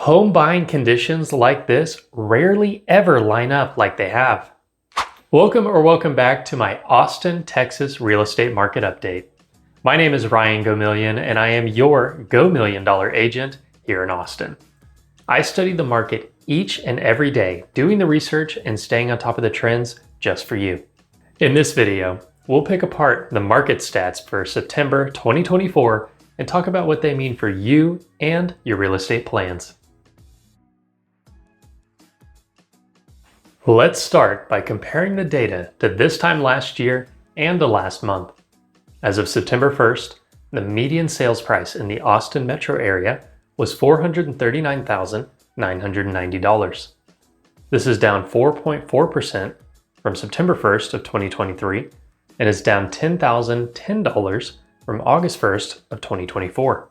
Home buying conditions like this rarely ever line up like they have. Welcome back to my Austin, Texas real estate market update. My name is Ryan Gomillion and I am your Gomillion agent here in Austin. I study the market each and every day, doing the research and staying on top of the trends just for you. In this video, we'll pick apart the market stats for September 2024 and talk about what they mean for you and your real estate plans. Let's start by comparing the data to this time last year and the last month. As of September 1st, the median sales price in the Austin metro area was $439,990. This is down 4.4% from September 1st of 2023 and is down $10,010 from August 1st of 2024.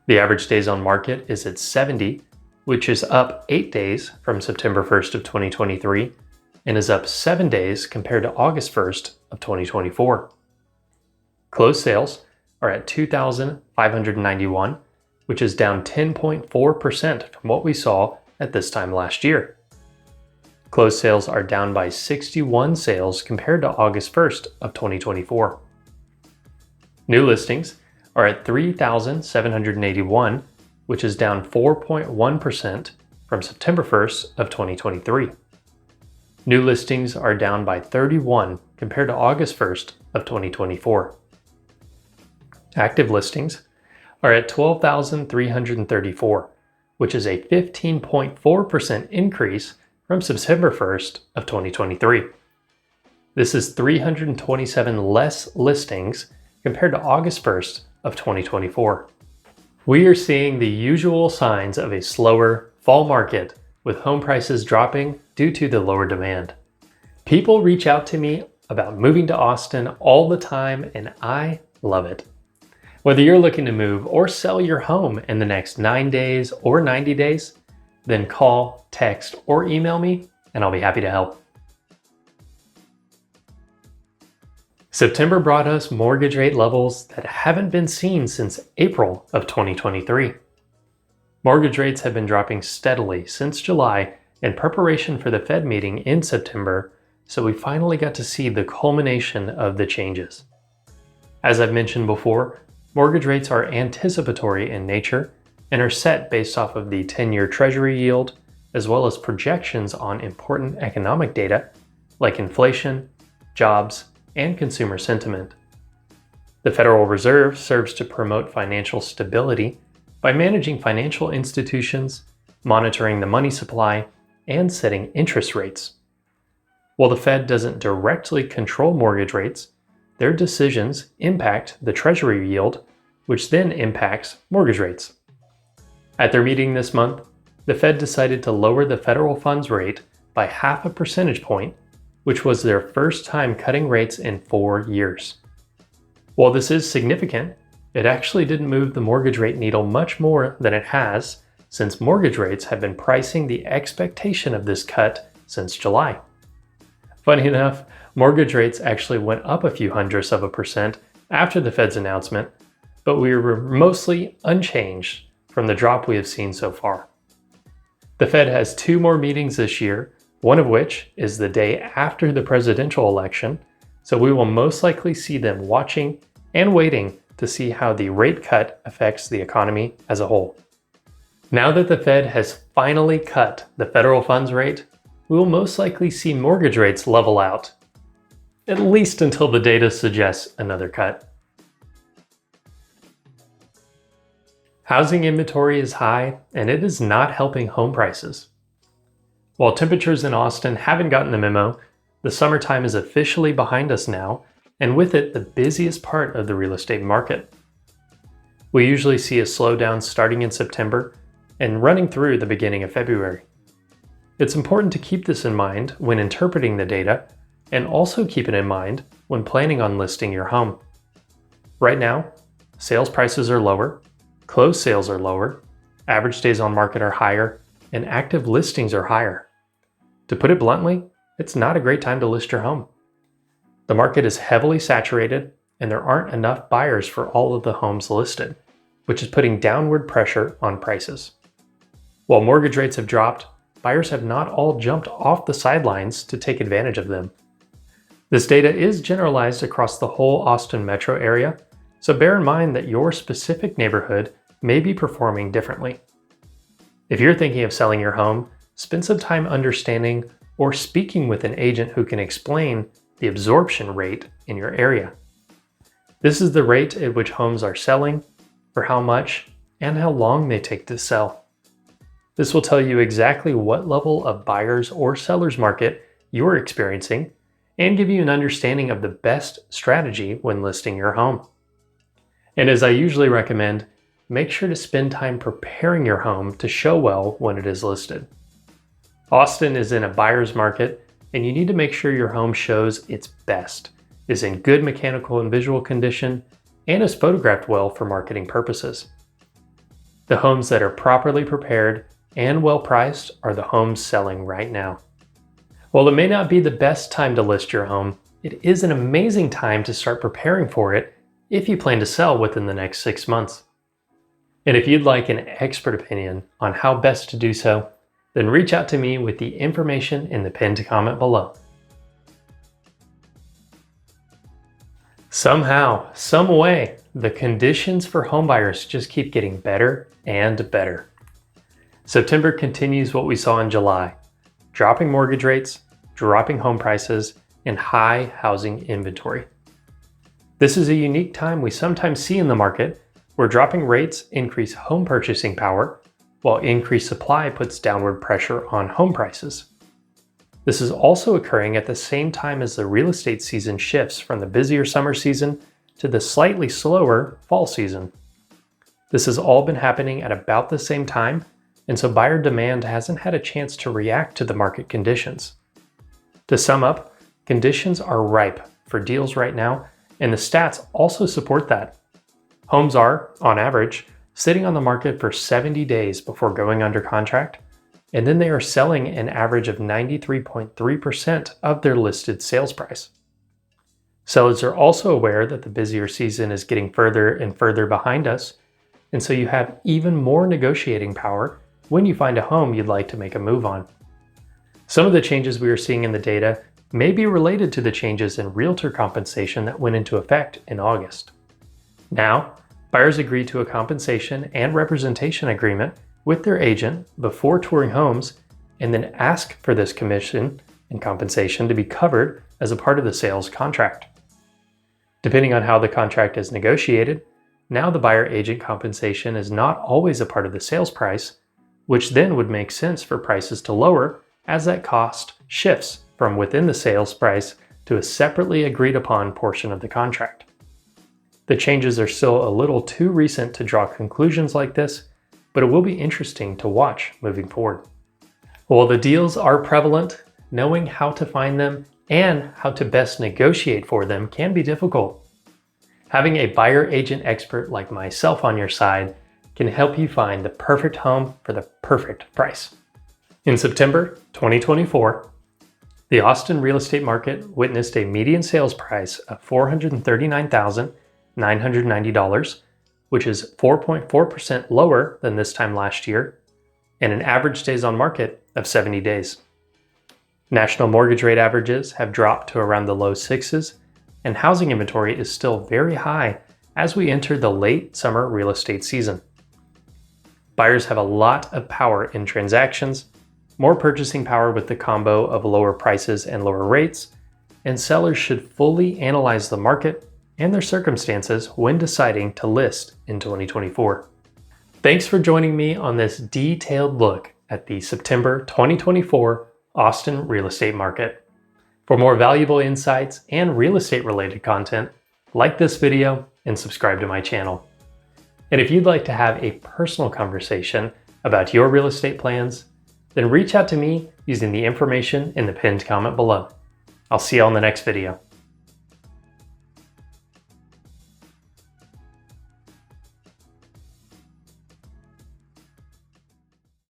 The average days on market is at 70, which is up 8 days from September 1st of 2023 and is up 7 days compared to August 1st of 2024. Closed sales are at 2,591, which is down 10.4% from what we saw at this time last year. Closed sales are down by 61 sales compared to August 1st of 2024. New listings are at 3,781, which is down 4.1% from September 1st of 2023. New listings are down by 31 compared to August 1st of 2024. Active listings are at 12,334, which is a 15.4% increase from September 1st of 2023. This is 327 less listings compared to August 1st of 2024. We are seeing the usual signs of a slower fall market, with home prices dropping due to the lower demand. People reach out to me about moving to Austin all the time, and I love it. Whether you're looking to move or sell your home in the next 9 days or 90 days, then call, text, or email me, and I'll be happy to help. September brought us mortgage rate levels that haven't been seen since April of 2023. Mortgage rates have been dropping steadily since July in preparation for the Fed meeting in September, so we finally got to see the culmination of the changes. As I've mentioned before, mortgage rates are anticipatory in nature and are set based off of the 10-year Treasury yield, as well as projections on important economic data like inflation, jobs, and consumer sentiment. The Federal Reserve serves to promote financial stability by managing financial institutions, monitoring the money supply, and setting interest rates. While the Fed doesn't directly control mortgage rates, their decisions impact the Treasury yield, which then impacts mortgage rates. At their meeting this month, the Fed decided to lower the federal funds rate by 0.5 percentage point, which was their first time cutting rates in 4 years. While this is significant, it actually didn't move the mortgage rate needle much more than it has, since mortgage rates have been pricing the expectation of this cut since July. Funny enough, mortgage rates actually went up a few hundredths of a percent after the Fed's announcement, but we were mostly unchanged from the drop we have seen so far. The Fed has 2 more meetings this year, one of which is the day after the presidential election, so we will most likely see them watching and waiting to see how the rate cut affects the economy as a whole. Now that the Fed has finally cut the federal funds rate, we will most likely see mortgage rates level out, at least until the data suggests another cut. Housing inventory is high, and it is not helping home prices. While temperatures in Austin haven't gotten the memo, the summertime is officially behind us now, and with it, the busiest part of the real estate market. We usually see a slowdown starting in September and running through the beginning of February. It's important to keep this in mind when interpreting the data, and also keep it in mind when planning on listing your home. Right now, sales prices are lower, closed sales are lower, average days on market are higher, and active listings are higher. To put it bluntly, it's not a great time to list your home. The market is heavily saturated, and there aren't enough buyers for all of the homes listed, which is putting downward pressure on prices. While mortgage rates have dropped, buyers have not all jumped off the sidelines to take advantage of them. This data is generalized across the whole Austin metro area, so bear in mind that your specific neighborhood may be performing differently. If you're thinking of selling your home, spend some time understanding or speaking with an agent who can explain the absorption rate in your area. This is the rate at which homes are selling, for how much, and how long they take to sell. This will tell you exactly what level of buyer's or seller's market you're experiencing and give you an understanding of the best strategy when listing your home. And as I usually recommend, make sure to spend time preparing your home to show well when it is listed. Austin is in a buyer's market, and you need to make sure your home shows its best, is in good mechanical and visual condition, and is photographed well for marketing purposes. The homes that are properly prepared and well priced are the homes selling right now. While it may not be the best time to list your home, it is an amazing time to start preparing for it if you plan to sell within the next 6 months. And if you'd like an expert opinion on how best to do so, then reach out to me with the information in the pinned comment below. Somehow, some way, the conditions for homebuyers just keep getting better and better. September continues what we saw in July: dropping mortgage rates, dropping home prices, and high housing inventory. This is a unique time we sometimes see in the market, where dropping rates increase home purchasing power, while increased supply puts downward pressure on home prices. This is also occurring at the same time as the real estate season shifts from the busier summer season to the slightly slower fall season. This has all been happening at about the same time, and so buyer demand hasn't had a chance to react to the market conditions. To sum up, conditions are ripe for deals right now, and the stats also support that. Homes are, on average, sitting on the market for 70 days before going under contract, and then they are selling an average of 93.3% of their listed sales price. Sellers are also aware that the busier season is getting further and further behind us, and so you have even more negotiating power when you find a home you'd like to make a move on. Some of the changes we are seeing in the data may be related to the changes in realtor compensation that went into effect in August. Now, buyers agree to a compensation and representation agreement with their agent before touring homes, and then ask for this commission and compensation to be covered as a part of the sales contract. Depending on how the contract is negotiated, now the buyer agent compensation is not always a part of the sales price, which then would make sense for prices to lower as that cost shifts from within the sales price to a separately agreed upon portion of the contract. The changes are still a little too recent to draw conclusions like this, but it will be interesting to watch moving forward. While the deals are prevalent, knowing how to find them and how to best negotiate for them can be difficult. Having a buyer agent expert like myself on your side can help you find the perfect home for the perfect price. In September 2024, the Austin real estate market witnessed a median sales price of $439,990, which is 4.4% lower than this time last year, and an average days on market of 70 days. National mortgage rate averages have dropped to around the low sixes, and housing inventory is still very high as we enter the late summer real estate season. Buyers have a lot of power in transactions, more purchasing power with the combo of lower prices and lower rates, and sellers should fully analyze the market and their circumstances when deciding to list in 2024. Thanks for joining me on this detailed look at the September 2024 Austin real estate market. For more valuable insights and real estate related content, like this video and subscribe to my channel. And if you'd like to have a personal conversation about your real estate plans, then reach out to me using the information in the pinned comment below. I'll see you on the next video.